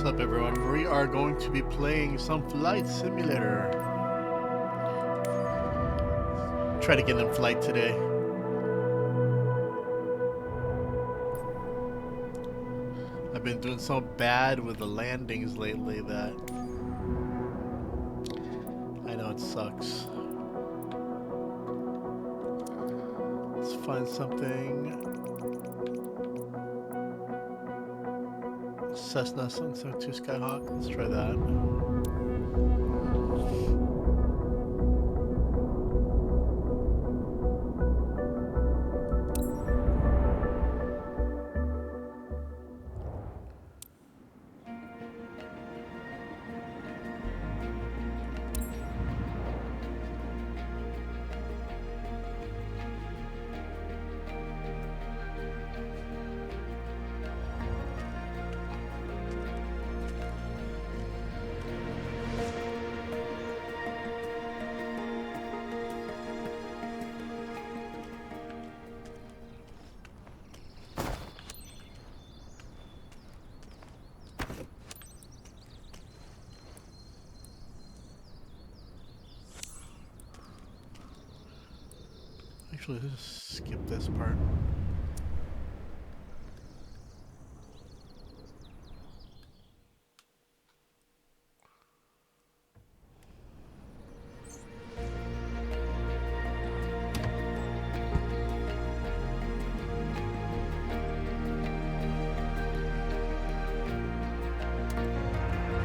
up, everyone? We are going to be playing some flight simulator. Try to get in flight today. I've been doing so bad with the landings lately that I know it sucks. Let's find something. Cessna 772 Skyhawk. Let's try that. Actually, let's just skip this part.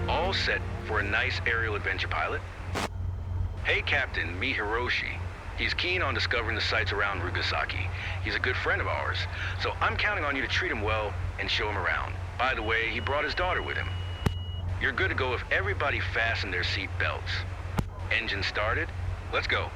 All set for a nice aerial adventure, pilot. Hey, Captain, meet Hiroshi. He's keen on discovering the sights around Rugasaki. He's a good friend of ours, so I'm counting on you to treat him well and show him around. By the way, he brought his daughter with him. You're good to go if everybody fastened their seat belts. Engine started. Let's go.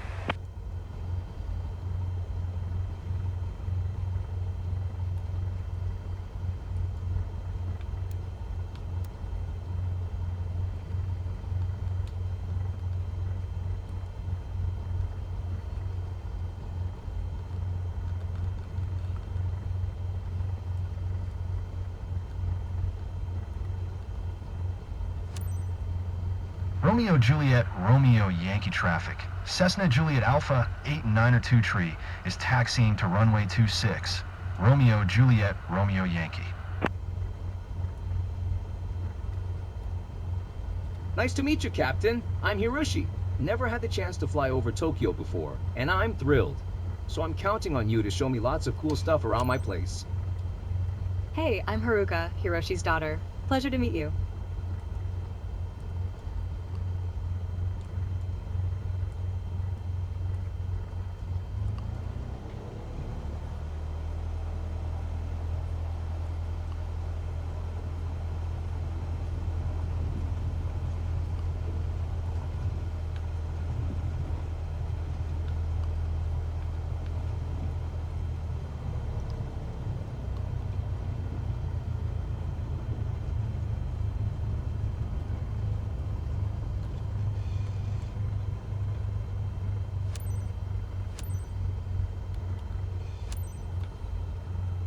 Romeo Juliet Romeo Yankee traffic. Cessna Juliet Alpha 892 tree is taxiing to runway 26. Romeo Juliet Romeo Yankee. Nice to meet you, Captain. I'm Hiroshi. Never had the chance to fly over Tokyo before, and I'm thrilled. So I'm counting on you to show me lots of cool stuff around my place. Hey, I'm Haruka, Hiroshi's daughter. Pleasure to meet you.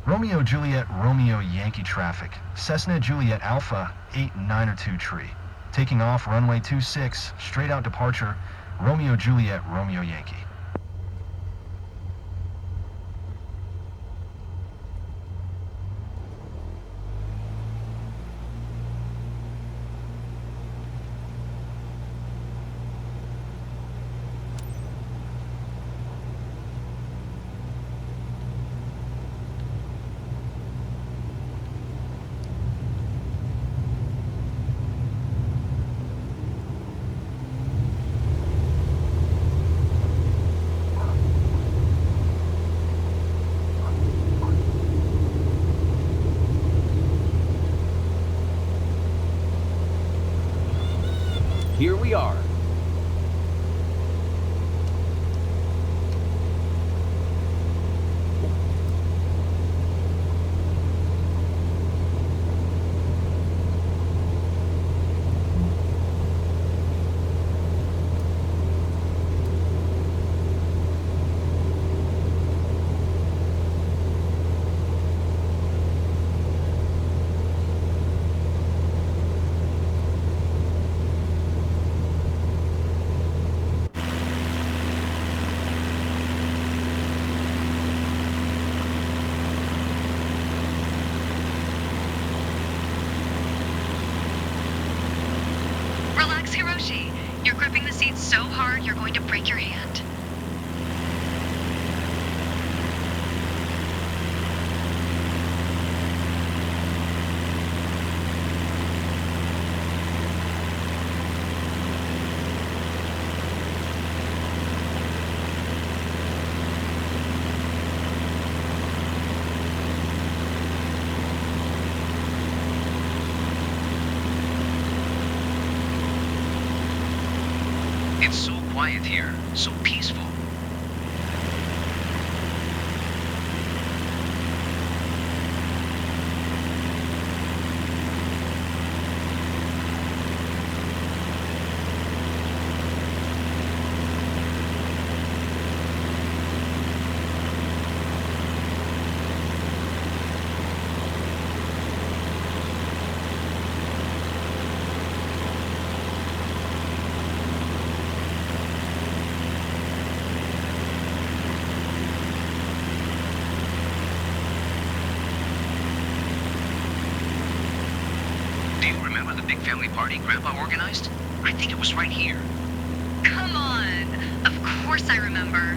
Romeo Juliet Romeo Yankee traffic. Cessna Juliet Alpha 892 tree. Taking off runway 26, straight out departure, Romeo Juliet Romeo Yankee. Here we are. Hiroshi, you're gripping the seat so hard you're going to break your hand. It's so quiet here, so peaceful. Do you remember the big family party Grandpa organized? I think it was right here. Come on! Of course I remember.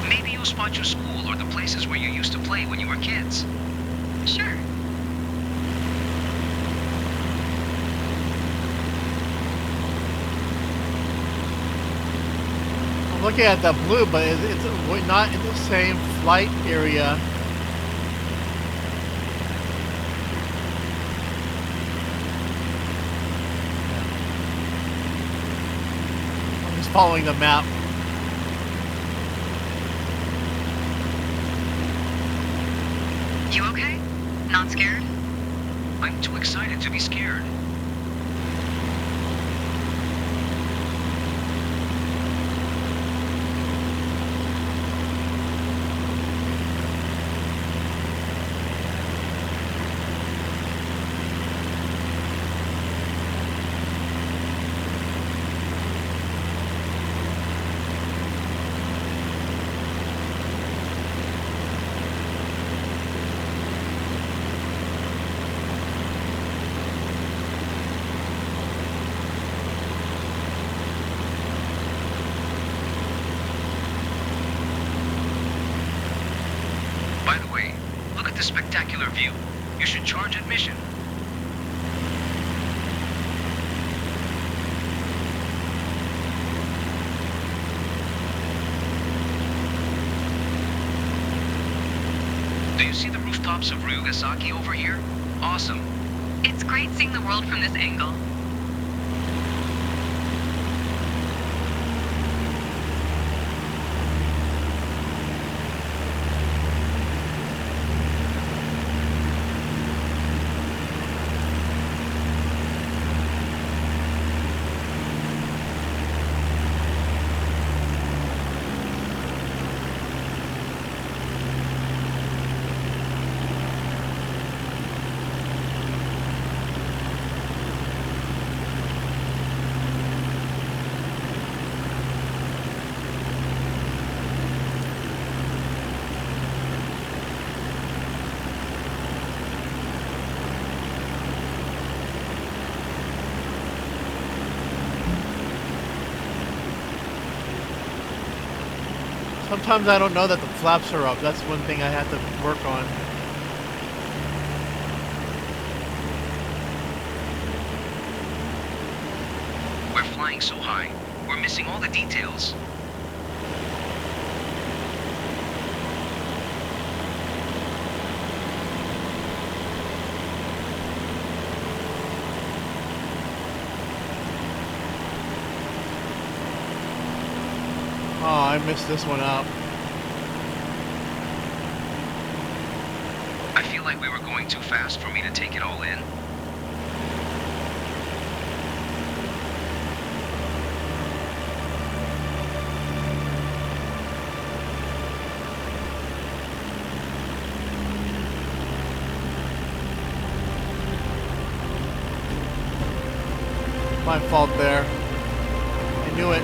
Maybe you'll spot your school or the places where you used to play when you were kids. Sure. I'm looking at the blue, but we're not in the same flight area. I'm just following the map. You okay? Not scared? I'm too excited to be scared. By the way, look at this spectacular view. You should charge admission. Do you see the rooftops of Ryugasaki over here? Awesome. It's great seeing the world from this angle. Sometimes I don't know that the flaps are up. That's one thing I have to work on. We're flying so high, we're missing all the details. Oh, I missed this one up. I feel like we were going too fast for me to take it all in. fault there. I knew it.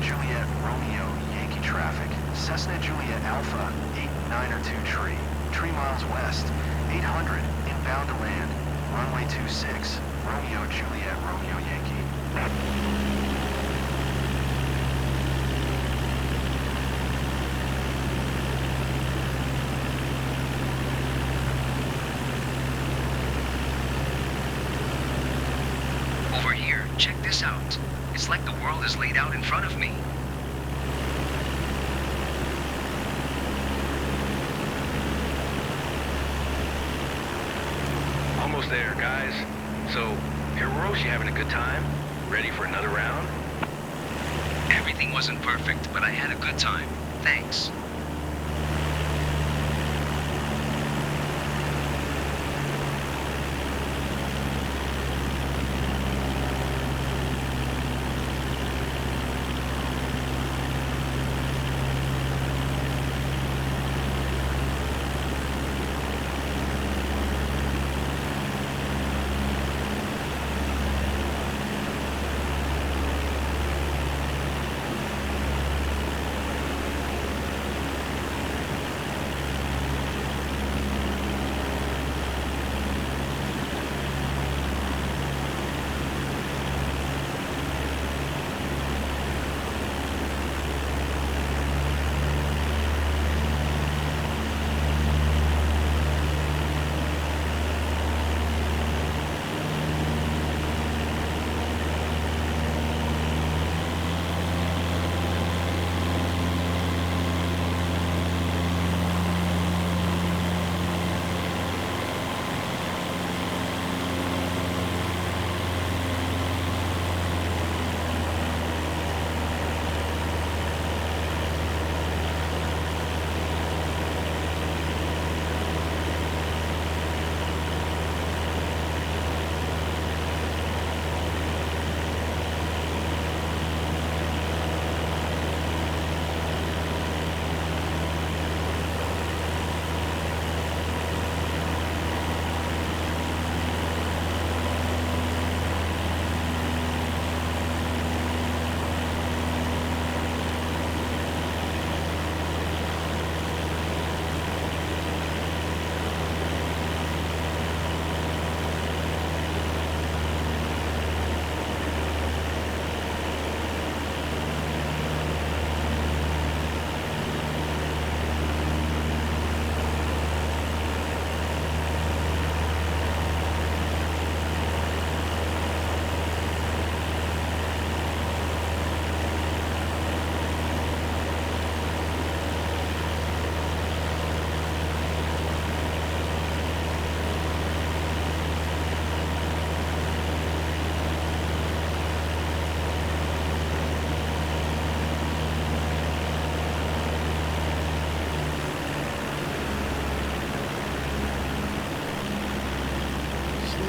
Juliet Romeo Yankee traffic. Cessna Juliet Alpha 892 tree. 3 miles west. 800 inbound to land. Runway 26. Romeo Juliet Romeo Yankee. Over here, check this out. It's like the world is laid out in front of me. Almost there, guys. So, Hiroshi having a good time? Ready for another round? Everything wasn't perfect, but I had a good time. Thanks.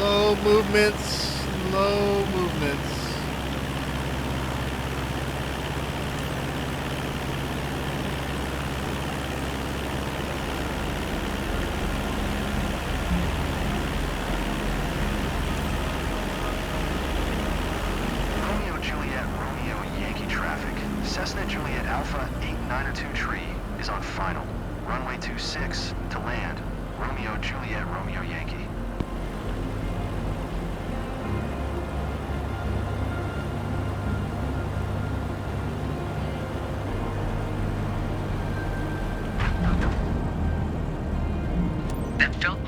Slow movements, slow movements. Romeo Juliet Romeo Yankee traffic. Cessna Juliet Alpha 892 tree is on final. Runway 26 to land. Romeo Juliet Romeo Yankee.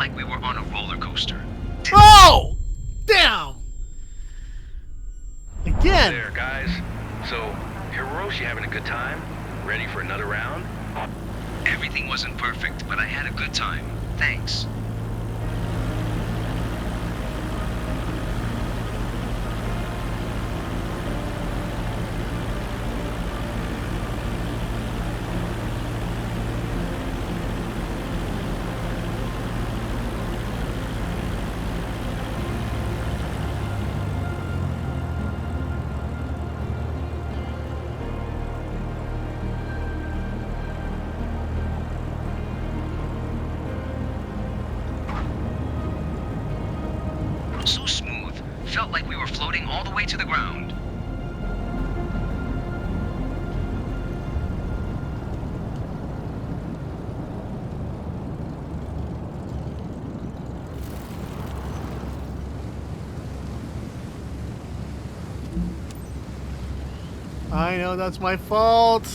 like we were on a roller coaster. Oh! Damn! Again! There, guys. So, Hiroshi having a good time? Ready for another round? Everything wasn't perfect, but I had a good time. Thanks. So smooth. Felt like we were floating all the way to the ground. I know that's my fault.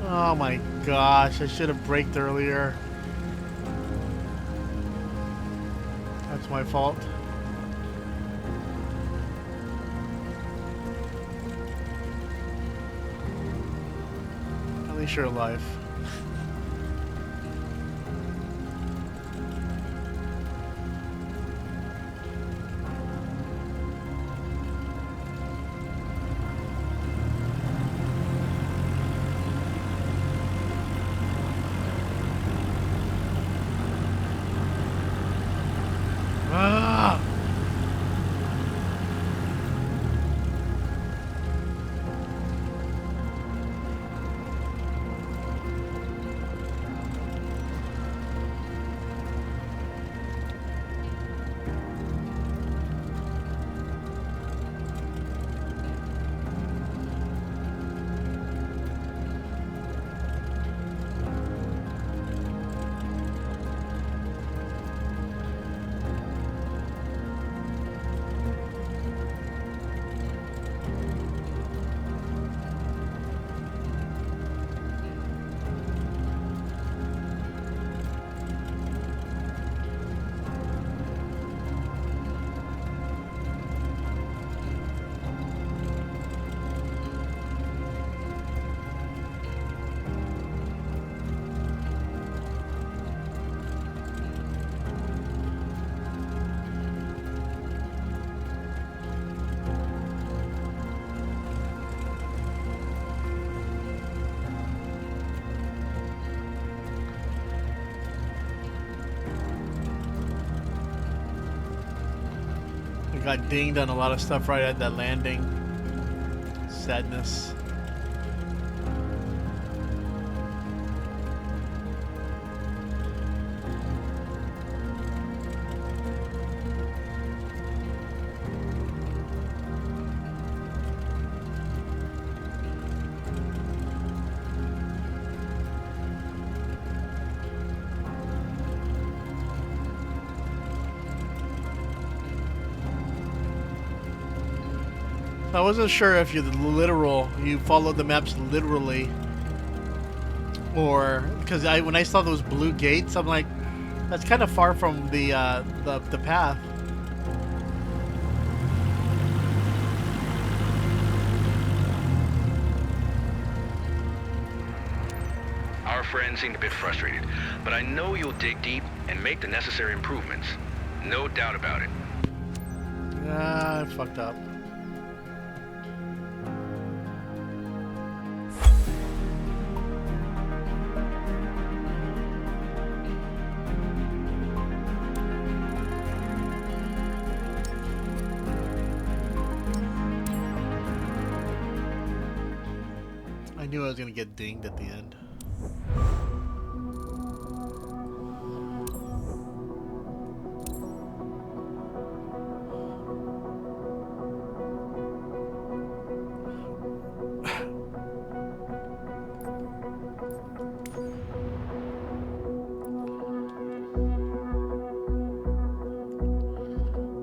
Oh my gosh, I should have braked earlier. That's my fault. At least you're alive. Ah! I got dinged on a lot of stuff right at that landing. Sadness. I wasn't sure if you're you followed the maps literally, or because when I saw those blue gates, I'm like, that's kind of far from the path. Our friend seemed a bit frustrated, but I know you'll dig deep and make the necessary improvements. No doubt about it. Ah, I fucked up. I knew I was gonna get dinged at the end.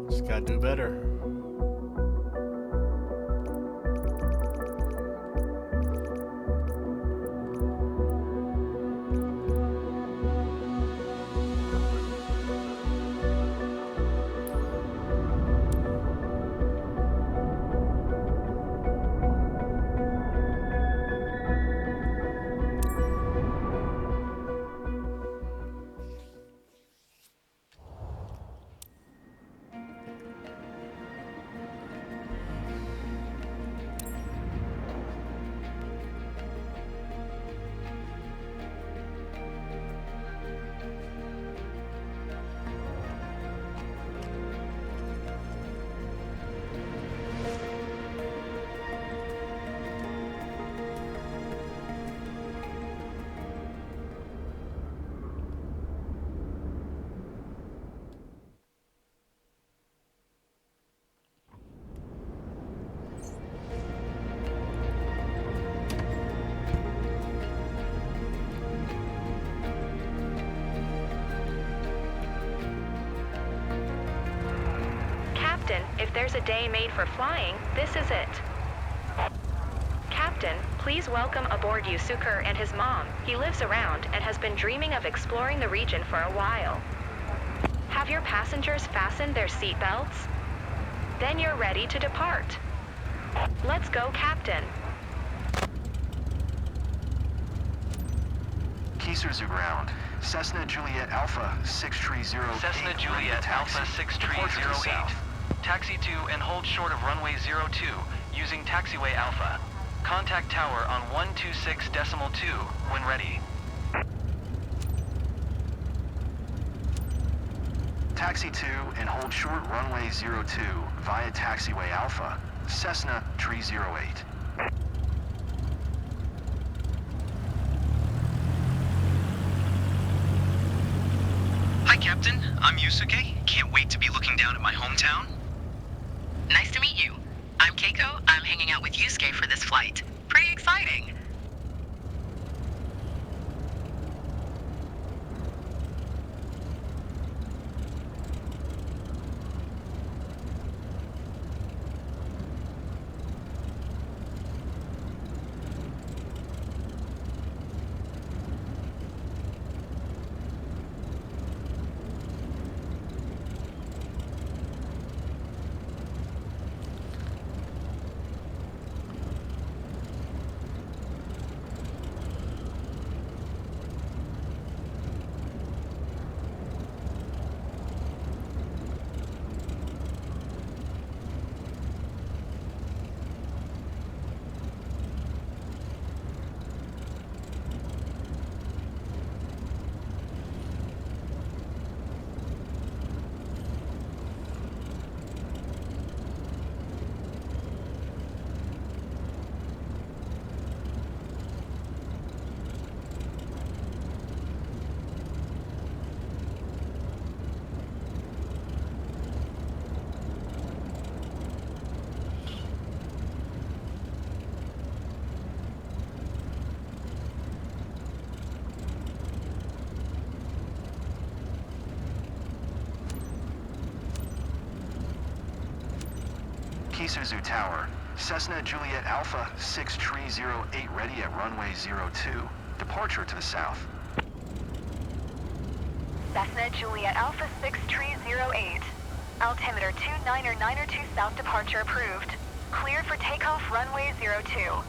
Just gotta do better. Captain, if there's a day made for flying, this is it. Captain, please welcome aboard Yusuker and his mom. He lives around and has been dreaming of exploring the region for a while. Have your passengers fastened their seatbelts? Then you're ready to depart. Let's go, Captain. Keisers ground. Cessna Juliet Alpha 6308. Cessna Juliet Alpha 6308. Taxi to and hold short of runway 02 using taxiway Alpha. Contact tower on 126.2 when ready. Taxi to and hold short runway 02 via taxiway Alpha. Cessna 308. Hi, Captain. I'm Yusuke. Can't wait to be looking down at my hometown. Nice to meet you. I'm Keiko. I'm hanging out with Yusuke for this flight. Pretty exciting. Isuzu Tower. Cessna Juliet Alpha 6308 ready at runway 02. Departure to the south. Cessna Juliet Alpha 6308. Altimeter 29902 south departure approved. Cleared for takeoff runway 02.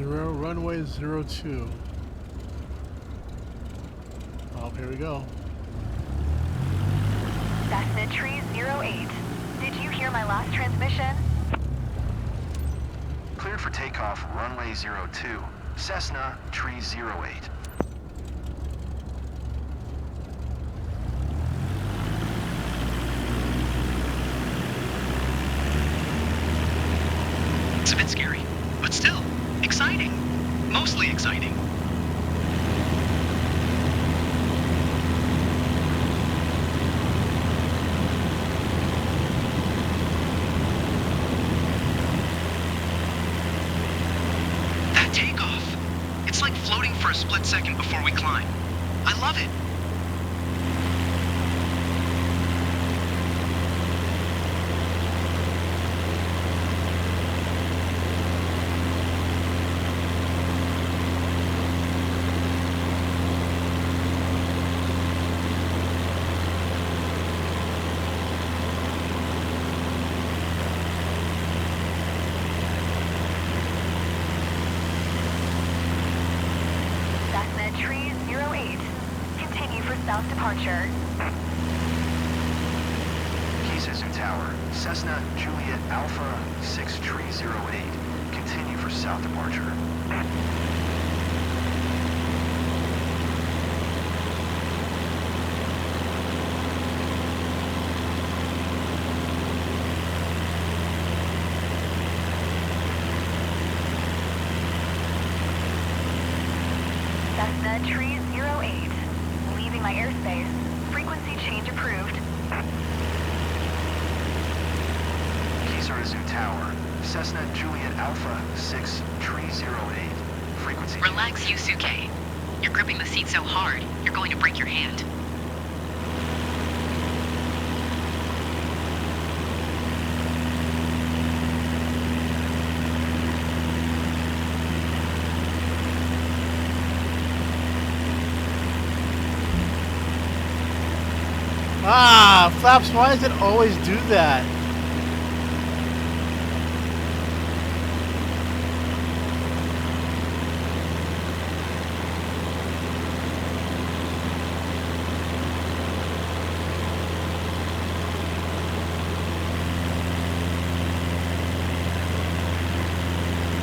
Runway 02. Oh, here we go. Cessna Tree 08. Did you hear my last transmission? Cleared for takeoff runway 02. Cessna Tree 08. It's a bit scary, but still, exciting. Mostly exciting. That takeoff! It's like floating for a split second before we climb. I love it. Cessna Tree 08. Continue for south departure. Isuzu Tower. Cessna Juliet Alpha 6308. Continue for south departure. Cessna Tree 08. Leaving my airspace. Frequency change approved. Isuzu Tower. Cessna Juliet Alpha 6308. Frequency. Relax, Yusuke. You're gripping the seat so hard, you're going to break your hand. Ah, Flaps, why does it always do that?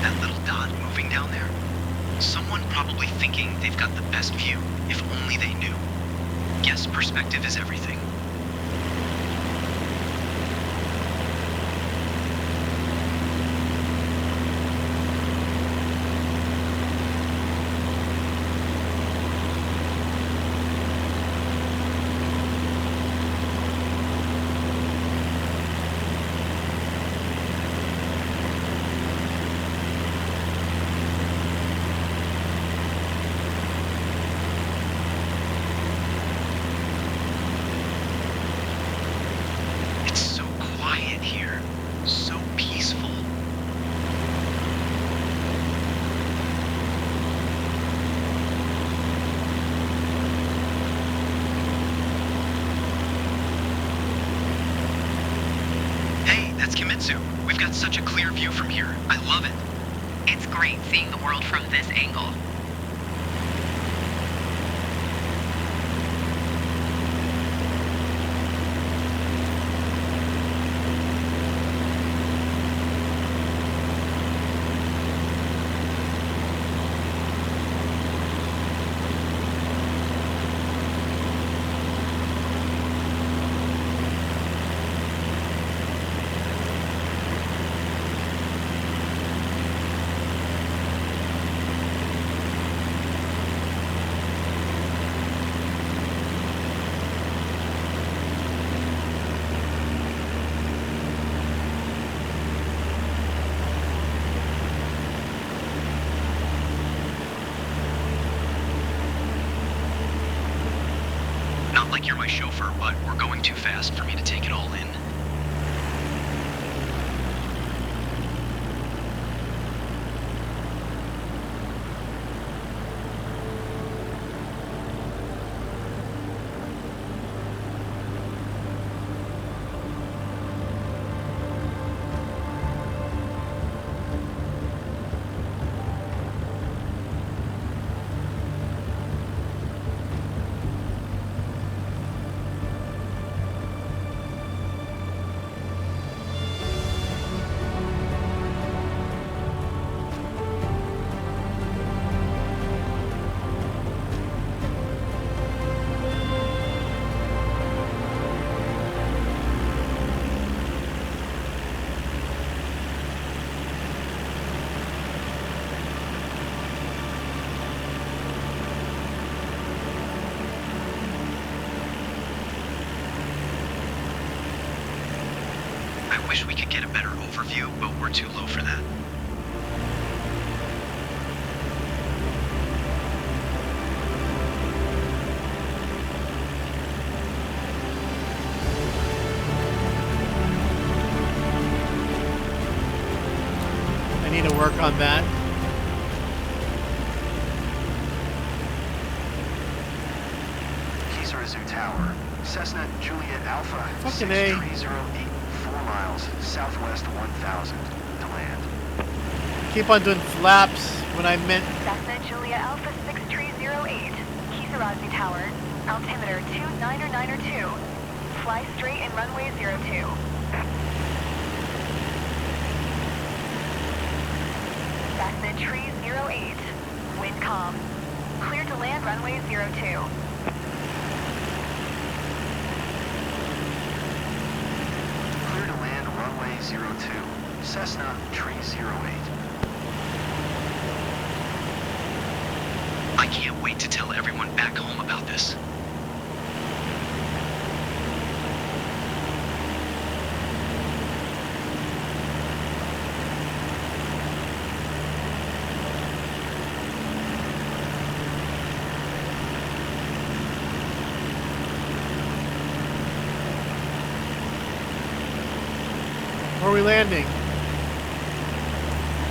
That little dot moving down there? Someone probably thinking they've got the best view, if only they knew. Guess perspective is everything. It's so quiet here. So peaceful. Hey, that's Kimitsu. We've got such a clear view from here. I love it. It's great seeing the world from this angle. Not like you're my chauffeur, but we're going too fast for me to take it all in. I wish we could get a better overview, but we're too low for that. I need to work on that. Kisarazu Tower. Cessna Juliet Alpha. Fucking A. 6308. 4 miles. Southwest 1000. To land. Keep on doing flaps when I meant. Cessna Juliet Alpha 6308, Kisarazu Tower, altimeter 29902. Fly straight in runway 02. Cessna Tree 08, wind calm. Clear to land runway 02. Clear to land runway 02. Cessna Tree 08. I can't wait to tell everyone back home about this. Where are we landing?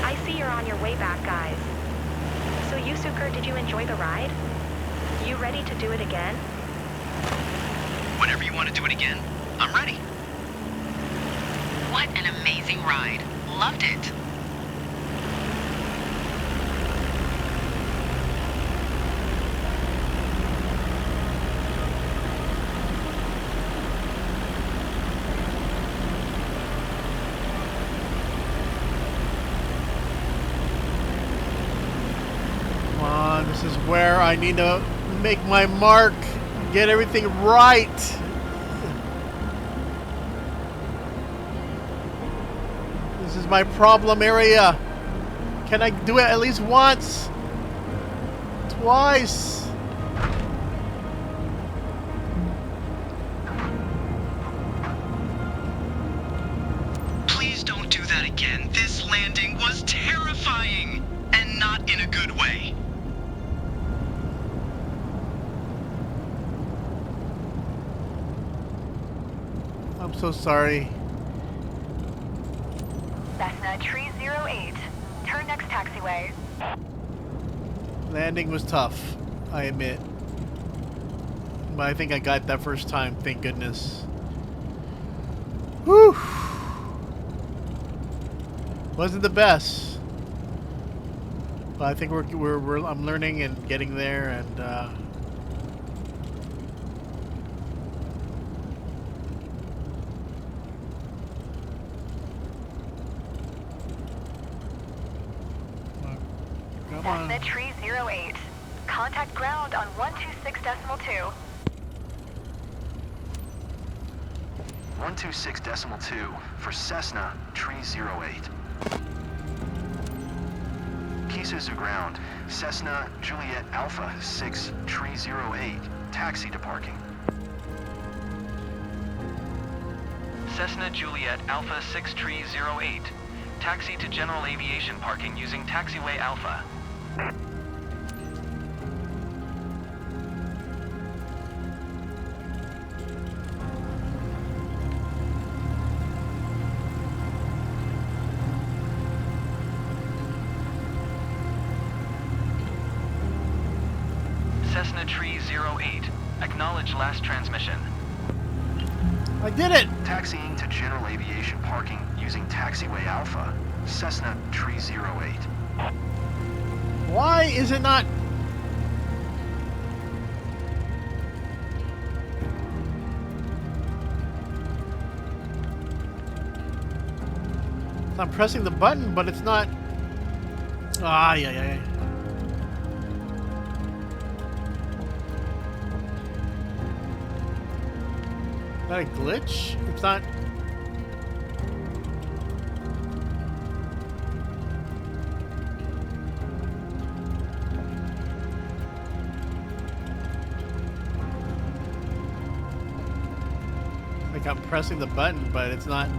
I see you're on your way back, guys. So Yusuker, did you enjoy the ride? You ready to do it again? Whenever you want to do it again, I'm ready. What an amazing ride. Loved it. Come on, this is where I need to make my mark. Get everything right. This is my problem area. Can I do it at least once? Twice? Please don't do that again. This landing was terrifying, and not in a good way. I'm so sorry. Cessna 308. Turn next taxiway. Landing was tough, I admit. But I think I got that first time, thank goodness. Whew! Wasn't the best. But I think I'm learning and getting there, and come on. Cessna 308. Contact ground on 126.2. 126.2 for Cessna 308. Pieces to ground. Cessna Juliet Alpha 6308. Taxi to parking. Cessna Juliet Alpha 6308. Taxi to general aviation parking using taxiway Alpha. Cessna 308. Acknowledge last transmission. I did it! Taxiing to general aviation parking using taxiway Alpha. Cessna 308. Why is it not? I'm pressing the button, but it's not. Ah, yeah. Is that a glitch? It's not. Like I'm pressing the button, but it's not.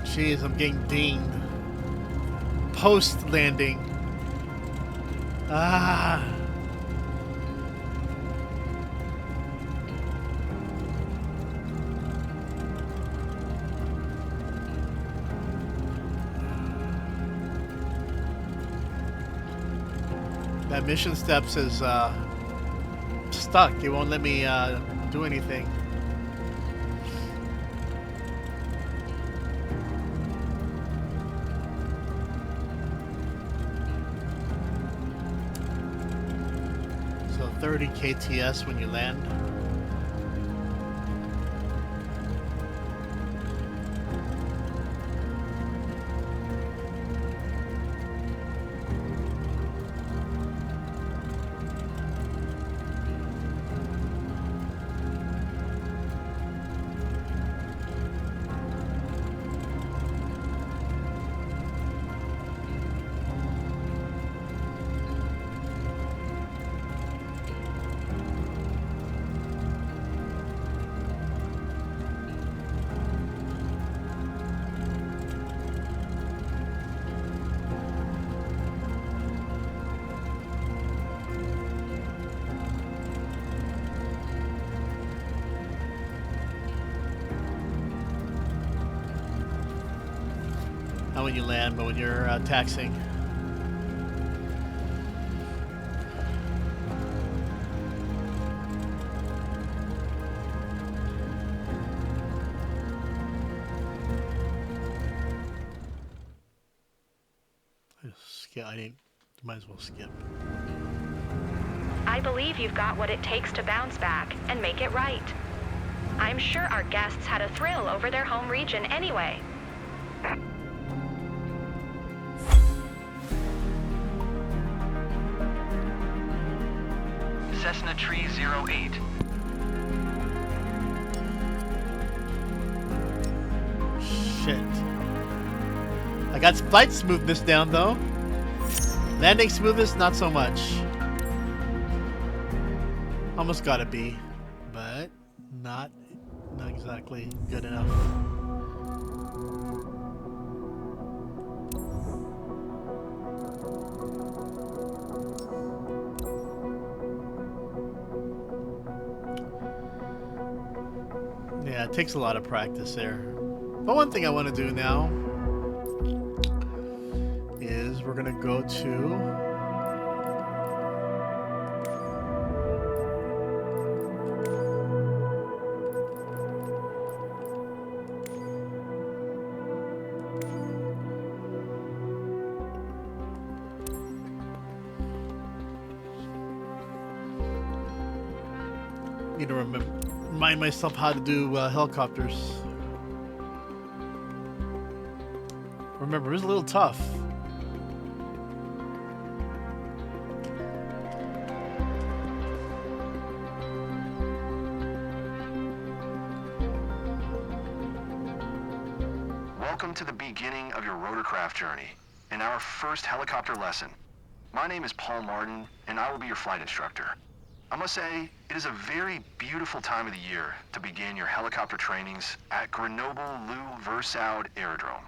Jeez, I'm getting dinged. Post landing. Ah. That mission steps is stuck. It won't let me do anything. So 30 kts when you land. Not when you land, but when you're taxiing. I didn't. Might as well skip. I believe you've got what it takes to bounce back and make it right. I'm sure our guests had a thrill over their home region anyway. Cessna Tree 08. Shit. I got flight smoothness down though. Landing smoothness, not so much. Almost got a B, but not exactly good enough. Yeah, it takes a lot of practice there. But one thing I want to do now is we're going to go to need to remind myself how to do helicopters. Remember, it's a little tough. Welcome to the beginning of your rotorcraft journey and our first helicopter lesson. My name is Paul Martin, and I will be your flight instructor. I must say, it is a very beautiful time of the year to begin your helicopter trainings at Grenoble Lou Versoud Aerodrome.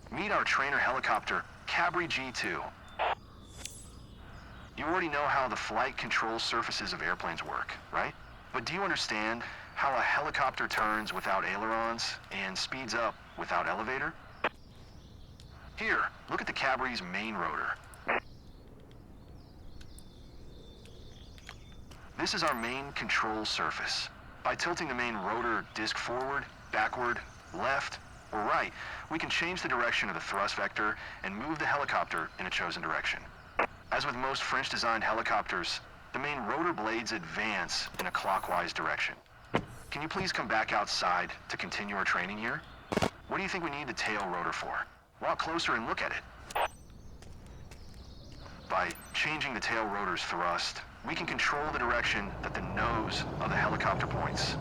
Meet our trainer helicopter, Cabri G2. You already know how the flight control surfaces of airplanes work, right? But do you understand how a helicopter turns without ailerons and speeds up without elevator? Here, look at the Cabri's main rotor. This is our main control surface. By tilting the main rotor disc forward, backward, left, or right, we can change the direction of the thrust vector and move the helicopter in a chosen direction. As with most French-designed helicopters, the main rotor blades advance in a clockwise direction. Can you please come back outside to continue our training here? What do you think we need the tail rotor for? Walk closer and look at it. By changing the tail rotor's thrust, we can control the direction that the nose of the helicopter points.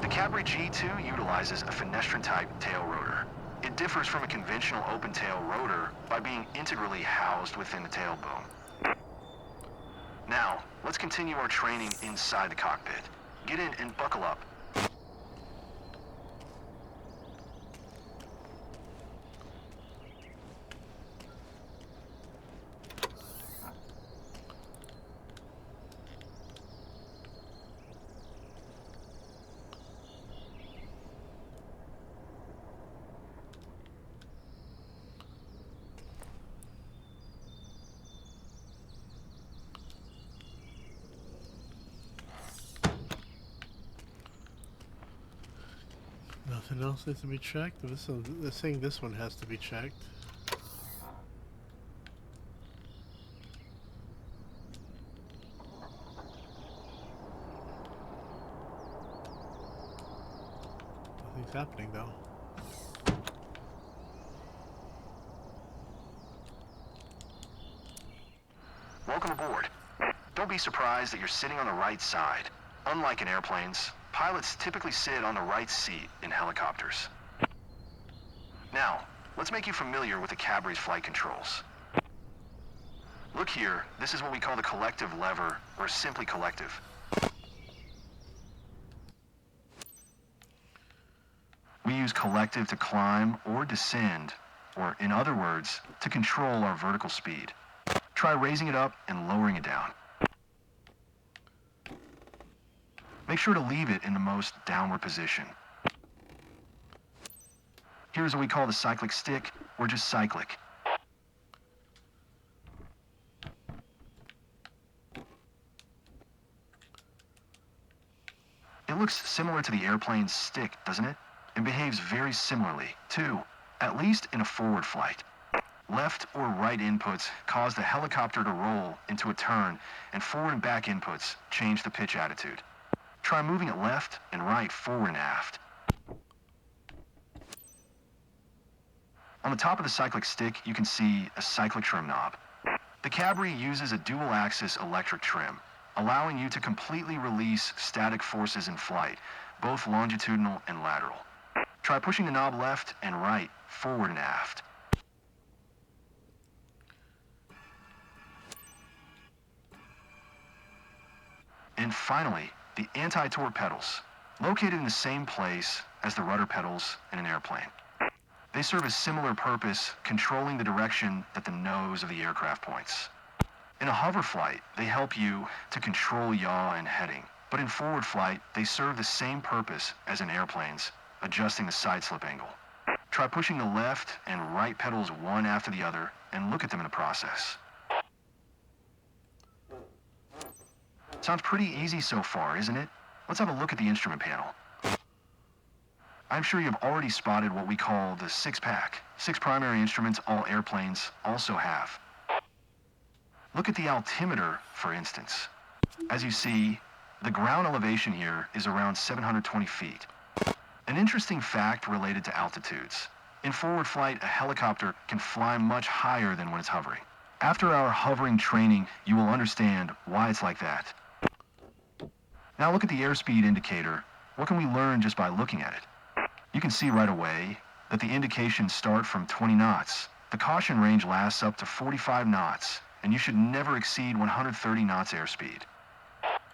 The Cabri G2 utilizes a fenestrine-type tail rotor. It differs from a conventional open-tail rotor by being integrally housed within the tail boom. Now, let's continue our training inside the cockpit. Get in and buckle up. Nothing else needs to be checked. They're saying this one has to be checked. Nothing's happening though. Welcome aboard. Don't be surprised that you're sitting on the right side. Unlike in airplanes, pilots typically sit on the right seat in helicopters. Now, let's make you familiar with the Cabry's flight controls. Look here, this is what we call the collective lever, or simply collective. We use collective to climb or descend, or in other words, to control our vertical speed. Try raising it up and lowering it down. Make sure to leave it in the most downward position. Here's what we call the cyclic stick, or just cyclic. It looks similar to the airplane's stick, doesn't it? And behaves very similarly, too, at least in a forward flight. Left or right inputs cause the helicopter to roll into a turn, and forward and back inputs change the pitch attitude. Try moving it left and right, forward and aft. On the top of the cyclic stick, you can see a cyclic trim knob. The Cabry uses a dual-axis electric trim, allowing you to completely release static forces in flight, both longitudinal and lateral. Try pushing the knob left and right, forward and aft. And finally, the anti-torque pedals, located in the same place as the rudder pedals in an airplane. They serve a similar purpose, controlling the direction that the nose of the aircraft points. In a hover flight, they help you to control yaw and heading, but in forward flight, they serve the same purpose as in airplanes, adjusting the side slip angle. Try pushing the left and right pedals one after the other, and look at them in the process. Sounds pretty easy so far, isn't it? Let's have a look at the instrument panel. I'm sure you've already spotted what we call the six-pack. 6 primary instruments all airplanes also have. Look at the altimeter, for instance. As you see, the ground elevation here is around 720 feet. An interesting fact related to altitudes. In forward flight, a helicopter can fly much higher than when it's hovering. After our hovering training, you will understand why it's like that. Now look at the airspeed indicator. What can we learn just by looking at it? You can see right away that the indications start from 20 knots. The caution range lasts up to 45 knots, and you should never exceed 130 knots airspeed.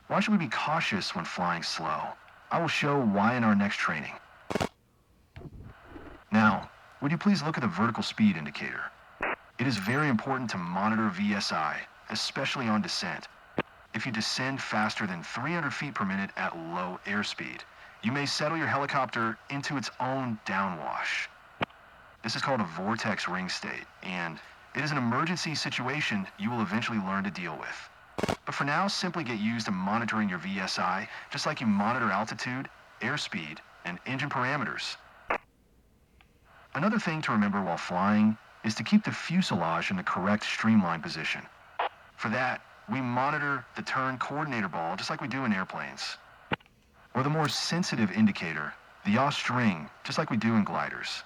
Why should we be cautious when flying slow? I will show why in our next training. Now, would you please look at the vertical speed indicator? It is very important to monitor VSI, especially on descent. If you descend faster than 300 feet per minute at low airspeed, you may settle your helicopter into its own downwash. This is called a vortex ring state, and it is an emergency situation you will eventually learn to deal with. But for now, simply get used to monitoring your VSI, just like you monitor altitude, airspeed, and engine parameters. Another thing to remember while flying is to keep the fuselage in the correct streamline position. For that, we monitor the turn coordinator ball just like we do in airplanes. Or the more sensitive indicator, the yaw string, just like we do in gliders.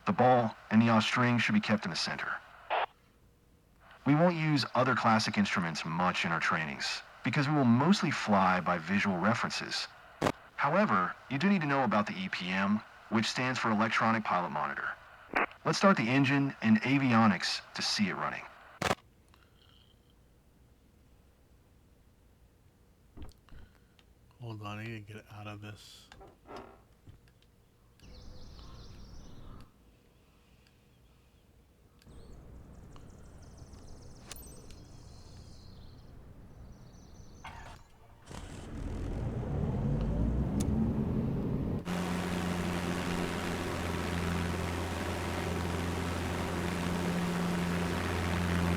The ball and the yaw string should be kept in the center. We won't use other classic instruments much in our trainings, because we will mostly fly by visual references. However, you do need to know about the EPM, which stands for Electronic Pilot Monitor. Let's start the engine and avionics to see it running. Hold on, I need to get out of this.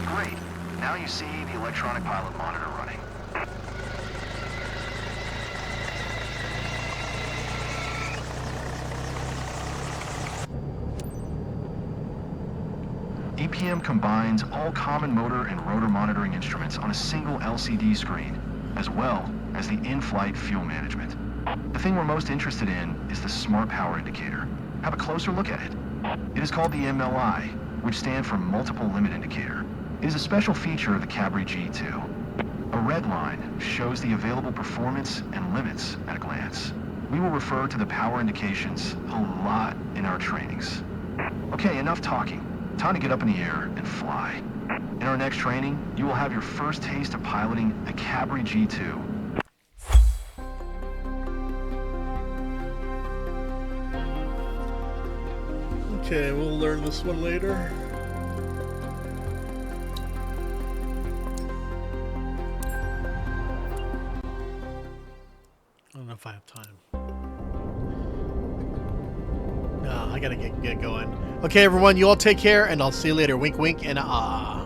Great. Now you see the electronic pilot monitor running. EPM combines all common motor and rotor monitoring instruments on a single LCD screen, as well as the in-flight fuel management. The thing we're most interested in is the Smart Power Indicator. Have a closer look at it. It is called the MLI, which stands for Multiple Limit Indicator. It is a special feature of the Cabri G2. A red line shows the available performance and limits at a glance. We will refer to the power indications a lot in our trainings. Okay, enough talking. Time to get up in the air and fly. In our next training, you will have your first taste of piloting a Cabri G2. Okay, we'll learn this one later. I don't know if I have time. No, I gotta get going. Okay, everyone, you all take care, and I'll see you later. Wink, wink, and ah.